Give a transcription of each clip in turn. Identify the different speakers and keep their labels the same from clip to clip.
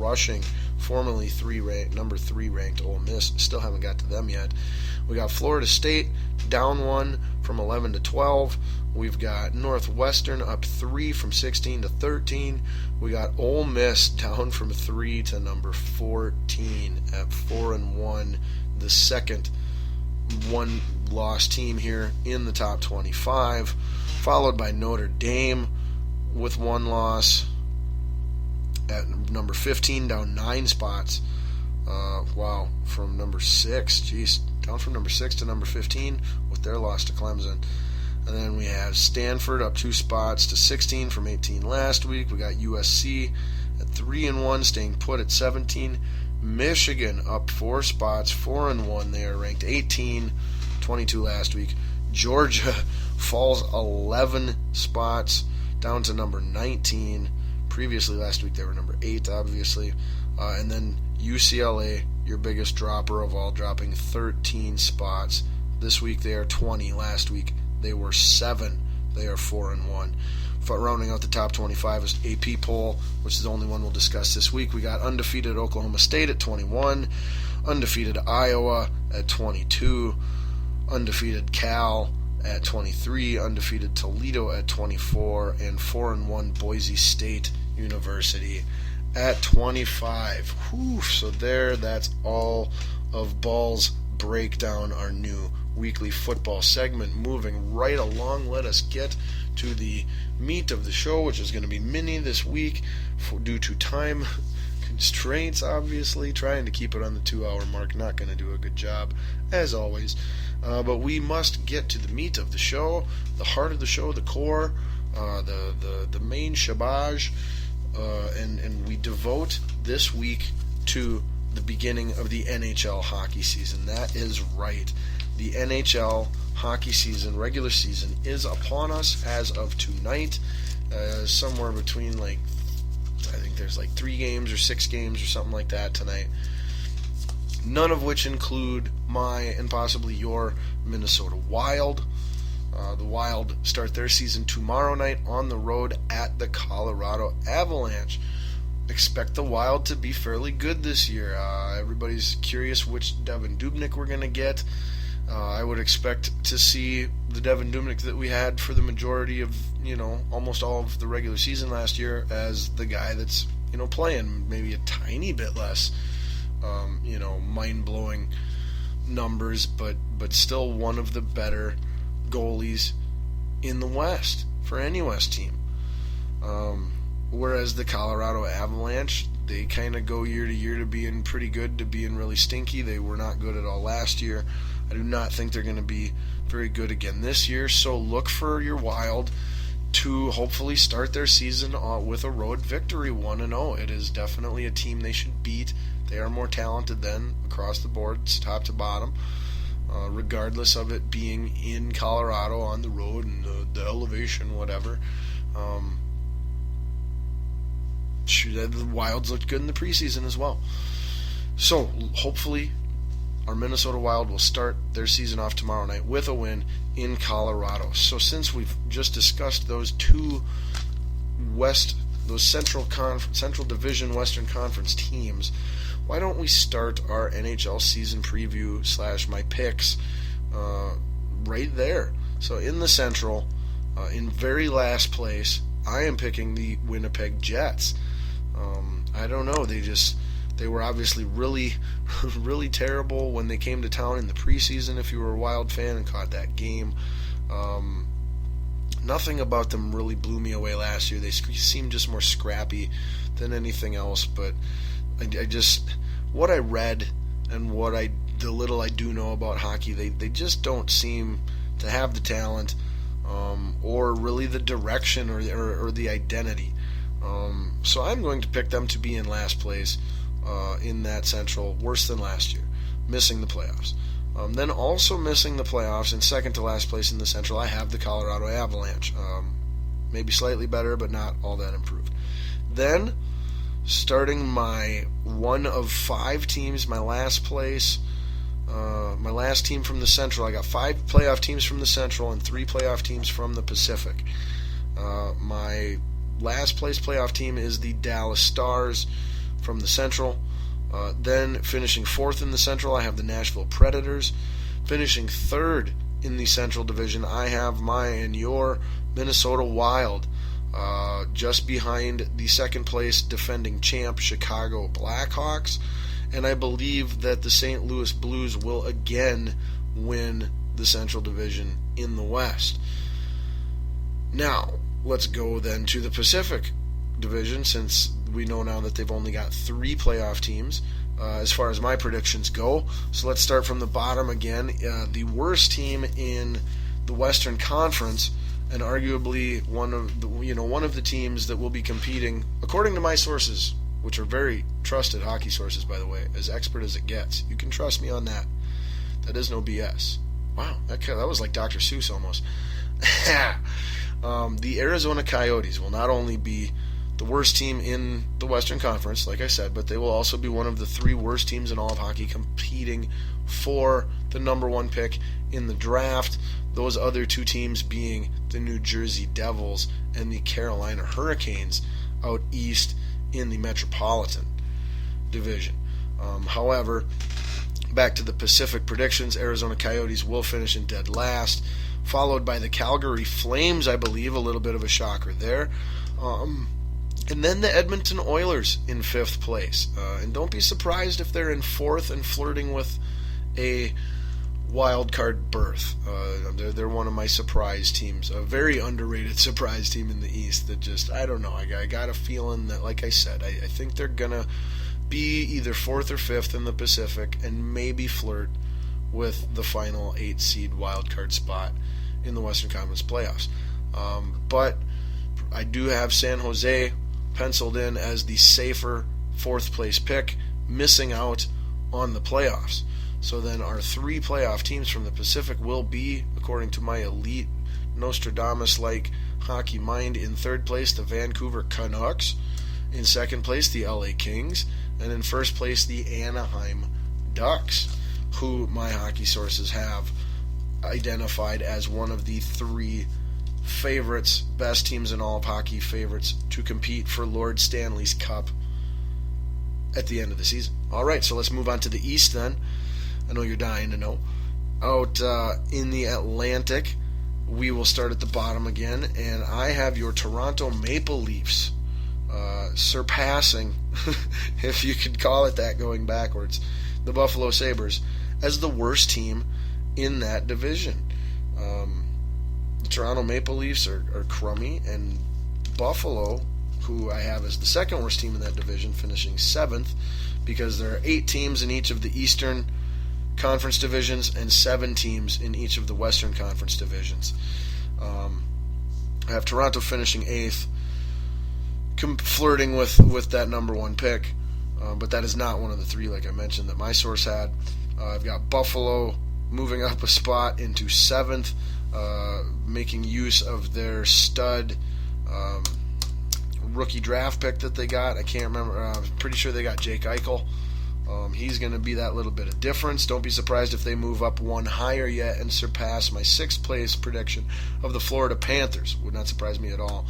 Speaker 1: rushing formerly number 3 ranked Ole Miss. Still haven't got to them yet. We got Florida State down 1 from 11 to 12. We've got Northwestern up 3 from 16 to 13. We got Ole Miss down from 3 to number 14 at 4-1, the second one-loss team here in the top 25, followed by Notre Dame with 1 loss at number 15, down 9 spots. Wow, from number 6, down from number 6 to number 15 with their loss to Clemson. And then we have Stanford up 2 spots to 16 from 18 last week. We got USC at 3-1, staying put at 17. Michigan up 4 spots, 4-1. They are ranked 18, 22 last week. Georgia falls 11 spots down to number 19. Previously last week they were number 8, obviously. And then UCLA, your biggest dropper of all, dropping 13 spots. This week they are 20. Last week they were 7. They are 4-1. Rounding out the top 25 is AP poll, which is the only one we'll discuss this week. We got undefeated Oklahoma State at 21, undefeated Iowa at 22, undefeated Cal at 23, undefeated Toledo at 24, and 4-1 Boise State University at 25. Whew, so that's all of Ball's Breakdown, our new weekly football segment. Moving right along, let us get to the meat of the show, which is going to be mini this week due to time constraints, obviously. Trying to keep it on the 2-hour mark, not going to do a good job, as always. But we must get to the meat of the show, the heart of the show, the core, the main shabaj, and we devote this week to the beginning of the NHL hockey season. That is right. The NHL hockey season, regular season, is upon us as of tonight. Somewhere between, I think there's 3 games or 6 games or something like that tonight. None of which include my and possibly your Minnesota Wild. The Wild start their season tomorrow night on the road at the Colorado Avalanche. Expect the Wild to be fairly good this year. Everybody's curious which Devan Dubnyk we're going to get. I would expect to see the Devan Dubnyk that we had for the majority of, almost all of the regular season last year as the guy that's, playing maybe a tiny bit less, mind-blowing numbers, but still one of the better goalies in the West for any West team. Whereas the Colorado Avalanche, they kind of go year to year to being pretty good to being really stinky. They were not good at all last year. I do not think they're going to be very good again this year. So look for your Wild to hopefully start their season with a road victory, 1-0. It is definitely a team they should beat. They are more talented than across the board, top to bottom, regardless of it being in Colorado on the road and the elevation, whatever. The Wilds looked good in the preseason as well. So hopefully our Minnesota Wild will start their season off tomorrow night with a win in Colorado. So since we've just discussed those two Central Division Western Conference teams, why don't we start our NHL season preview / my picks right there. So in the Central, in very last place, I am picking the Winnipeg Jets. I don't know. They were obviously really, really terrible when they came to town in the preseason, if you were a Wild fan and caught that game. Nothing about them really blew me away last year. They seemed just more scrappy than anything else. But what I read and the little I do know about hockey, they just don't seem to have the talent or really the direction or the identity. So I'm going to pick them to be in last place in that Central, worse than last year, missing the playoffs. Then also missing the playoffs in second to last place in the Central, I have the Colorado Avalanche. Maybe slightly better, but not all that improved. Then, starting my one of 5 teams, my last place, my last team from the Central, I got 5 playoff teams from the Central and 3 playoff teams from the Pacific. My last place playoff team is the Dallas Stars, from the Central. Then finishing fourth in the Central, I have the Nashville Predators. Finishing third in the Central Division, I have my and your Minnesota Wild. Just behind the second place defending champ Chicago Blackhawks. And I believe that the St. Louis Blues will again win the Central Division in the West. Now, let's go then to the Pacific Division, since we know now that they've only got 3 playoff teams as far as my predictions go. So let's start from the bottom again. The worst team in the Western Conference, and arguably one of the teams that will be competing, according to my sources, which are very trusted hockey sources, by the way, as expert as it gets. You can trust me on that. That is no BS. Wow, that was like Dr. Seuss almost. The Arizona Coyotes will not only be the worst team in the Western Conference, like I said, but they will also be one of the 3 worst teams in all of hockey, competing for the number 1 pick in the draft. Those other 2 teams being the New Jersey Devils and the Carolina Hurricanes out east in the Metropolitan Division. However, back to the Pacific predictions, Arizona Coyotes will finish in dead last, followed by the Calgary Flames, I believe, a little bit of a shocker there. And then the Edmonton Oilers in 5th place. And don't be surprised if they're in 4th and flirting with a wild card berth. They're one of my surprise teams, a very underrated surprise team in the East that just, I don't know, I got a feeling that, like I said, I think they're going to be either 4th or 5th in the Pacific and maybe flirt with the final 8 seed wild card spot in the Western Conference playoffs. But I do have San Jose penciled in as the safer 4th place pick, missing out on the playoffs. So then our 3 playoff teams from the Pacific will be, according to my elite Nostradamus-like hockey mind, in 3rd place the Vancouver Canucks, in 2nd place the LA Kings, and in 1st place the Anaheim Ducks, who my hockey sources have identified as one of the 3 favorites, best teams in all of hockey, favorites to compete for Lord Stanley's Cup at the end of the season. All right, so let's move on to the East then. I know you're dying to know. Out in the Atlantic, we will start at the bottom again, and I have your Toronto Maple Leafs surpassing, if you could call it that going backwards, the Buffalo Sabres as the worst team in that division. The Toronto Maple Leafs are crummy, and Buffalo, who I have as the 2nd worst team in that division, finishing 7th, because there are 8 teams in each of the Eastern Conference divisions and 7 teams in each of the Western Conference divisions. I have Toronto finishing 8th, flirting with that number 1 pick, but that is not one of the 3, like I mentioned, that my source had. I've got Buffalo moving up a spot into 7th, making use of their stud rookie draft pick that they got. I can't remember. I'm pretty sure they got Jake Eichel. He's going to be that little bit of difference. Don't be surprised if they move up 1 higher yet and surpass my 6th place prediction of the Florida Panthers. Would not surprise me at all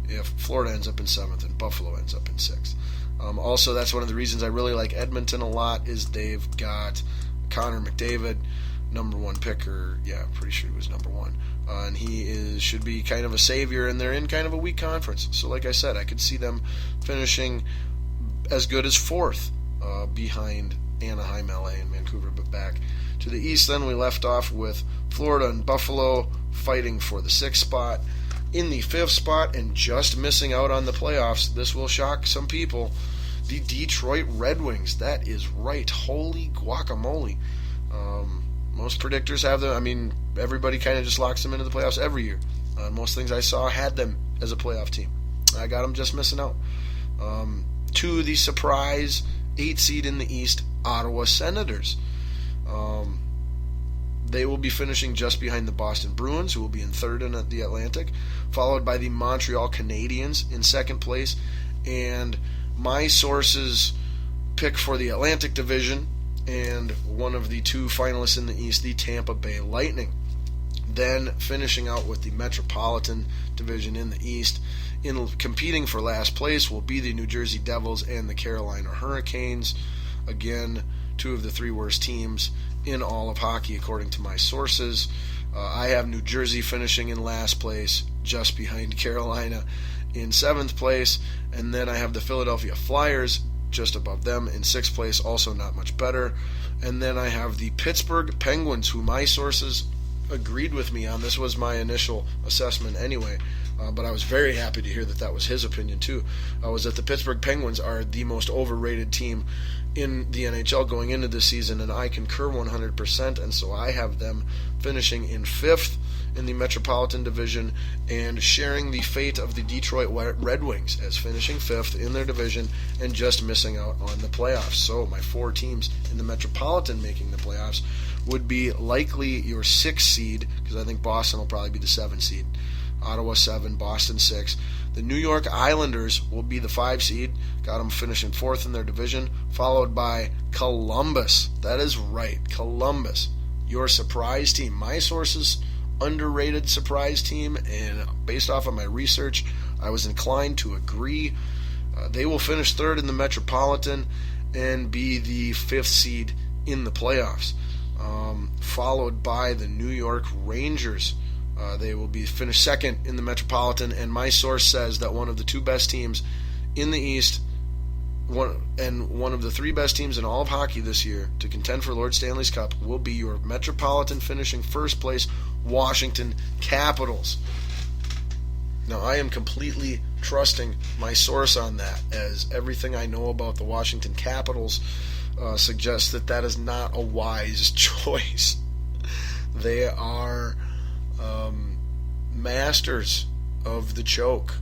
Speaker 1: if Florida ends up in 7th and Buffalo ends up in 6th. Also, that's one of the reasons I really like Edmonton a lot, is they've got Connor McDavid, number 1 picker. Yeah, I'm pretty sure he was number 1. And he should be kind of a savior, and they're in kind of a weak conference. So like I said, I could see them finishing as good as 4th behind Anaheim, LA, and Vancouver. But back to the East then, we left off with Florida and Buffalo fighting for the 6th spot. In the 5th spot, and just missing out on the playoffs, this will shock some people, the Detroit Red Wings. That is right. Holy guacamole. Most predictors have them. I mean, everybody kind of just locks them into the playoffs every year. Most things I saw had them as a playoff team. I got them just missing out. To the surprise 8 seed in the East, Ottawa Senators. They will be finishing just behind the Boston Bruins, who will be in 3rd in the Atlantic, followed by the Montreal Canadiens in 2nd place. And my sources pick for the Atlantic Division, and one of the 2 finalists in the East, the Tampa Bay Lightning. Then finishing out with the Metropolitan Division in the East. In competing for last place will be the New Jersey Devils and the Carolina Hurricanes. Again, two of the three worst teams in all of hockey, according to my sources. I have New Jersey finishing in last place, just behind Carolina in 7th place. And then I have the Philadelphia Flyers just above them in 6th place, also not much better. And then I have the Pittsburgh Penguins, who my sources agreed with me on. This was my initial assessment anyway, but I was very happy to hear that that was his opinion too. Was that the Pittsburgh Penguins are the most overrated team in the NHL going into this season, and I concur 100%, and so I have them finishing in 5th in the Metropolitan Division and sharing the fate of the Detroit Red Wings as finishing 5th in their division and just missing out on the playoffs. So my 4 teams in the Metropolitan making the playoffs would be likely your 6th seed, because I think Boston will probably be the 7th seed. Ottawa 7, Boston 6. The New York Islanders will be the 5 seed. Got them finishing 4th in their division, followed by Columbus. That is right, Columbus, your surprise team. My sources, underrated surprise team, and based off of my research, I was inclined to agree. They will finish 3rd in the Metropolitan and be the 5th seed in the playoffs, followed by the New York Rangers. They will be finished 2nd in the Metropolitan, and my source says that one of the 2 best teams in the East, one of the 3 best teams in all of hockey this year to contend for Lord Stanley's Cup will be your Metropolitan finishing 1st place Washington Capitals. Now, I am completely trusting my source on that, as everything I know about the Washington Capitals suggests that that is not a wise choice. They are masters of the choke.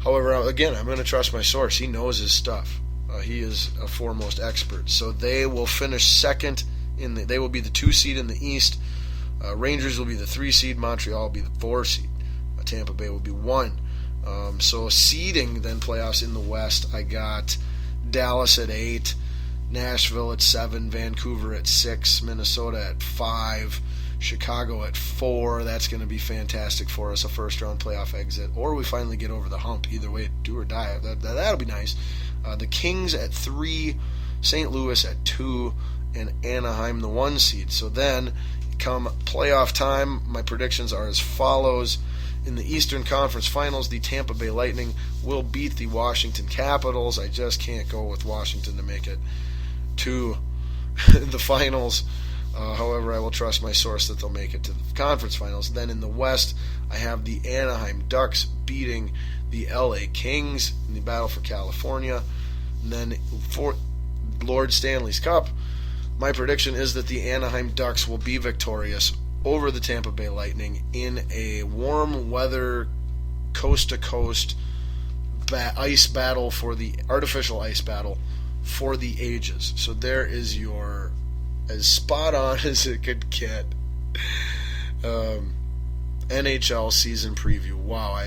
Speaker 1: However, again, I'm going to trust my source. He knows his stuff. He is a foremost expert. So they will finish 2nd they will be the 2 seed in the East. Rangers will be the 3 seed. Montreal will be the 4 seed. Tampa Bay will be 1. So seeding then playoffs in the West, I got Dallas at 8, Nashville at 7, Vancouver at 6, Minnesota at 5, Chicago at 4. That's going to be fantastic for us, a first-round playoff exit. Or we finally get over the hump. Either way, do or die. That'll be nice. The Kings at 3, St. Louis at 2, and Anaheim the 1 seed. So then, come playoff time, my predictions are as follows. In the Eastern Conference Finals, the Tampa Bay Lightning will beat the Washington Capitals. I just can't go with Washington to make it to the finals. However, I will trust my source that they'll make it to the conference finals. Then in the West, I have the Anaheim Ducks beating the LA Kings in the battle for California. And then for Lord Stanley's Cup, my prediction is that the Anaheim Ducks will be victorious over the Tampa Bay Lightning in a warm weather, coast-to-coast ice battle for the artificial ice battle for the ages. So there is your as spot on as it could get NHL season preview. Wow,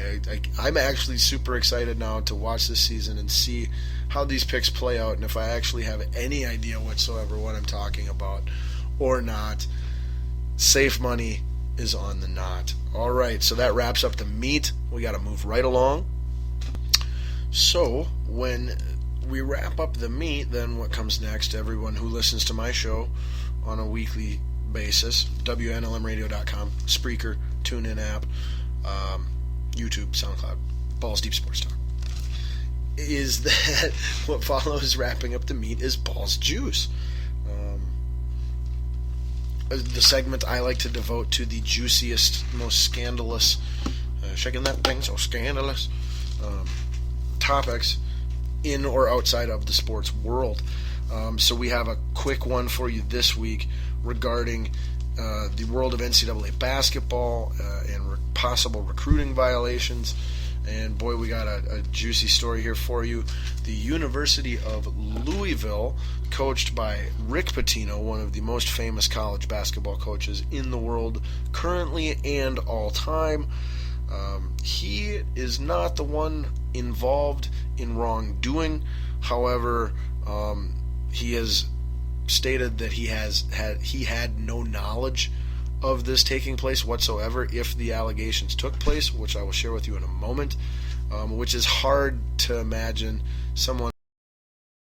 Speaker 1: I'm actually super excited now to watch this season and see how these picks play out, and if I actually have any idea whatsoever what I'm talking about or not. Safe money is on the knot. All right, so that wraps up the meat. We got to move right along. So when we wrap up the meat, then what comes next? Everyone who listens to my show on a weekly basis, WNLMradio.com, Spreaker, TuneIn app, YouTube, SoundCloud, Balls Deep Sports Talk, is that what follows wrapping up the meat is Balls Juice. The segment I like to devote to the juiciest, most scandalous, shaking that thing so scandalous, topics in or outside of the sports world. So we have a quick one for you this week regarding the world of NCAA basketball and possible recruiting violations. And boy, we got a juicy story here for you. The University of Louisville, coached by Rick Pitino, one of the most famous college basketball coaches in the world currently and all time. He is not the one involved in wrongdoing. However, he has stated that he had no knowledge of this taking place whatsoever if the allegations took place, which I will share with you in a moment, which is hard to imagine someone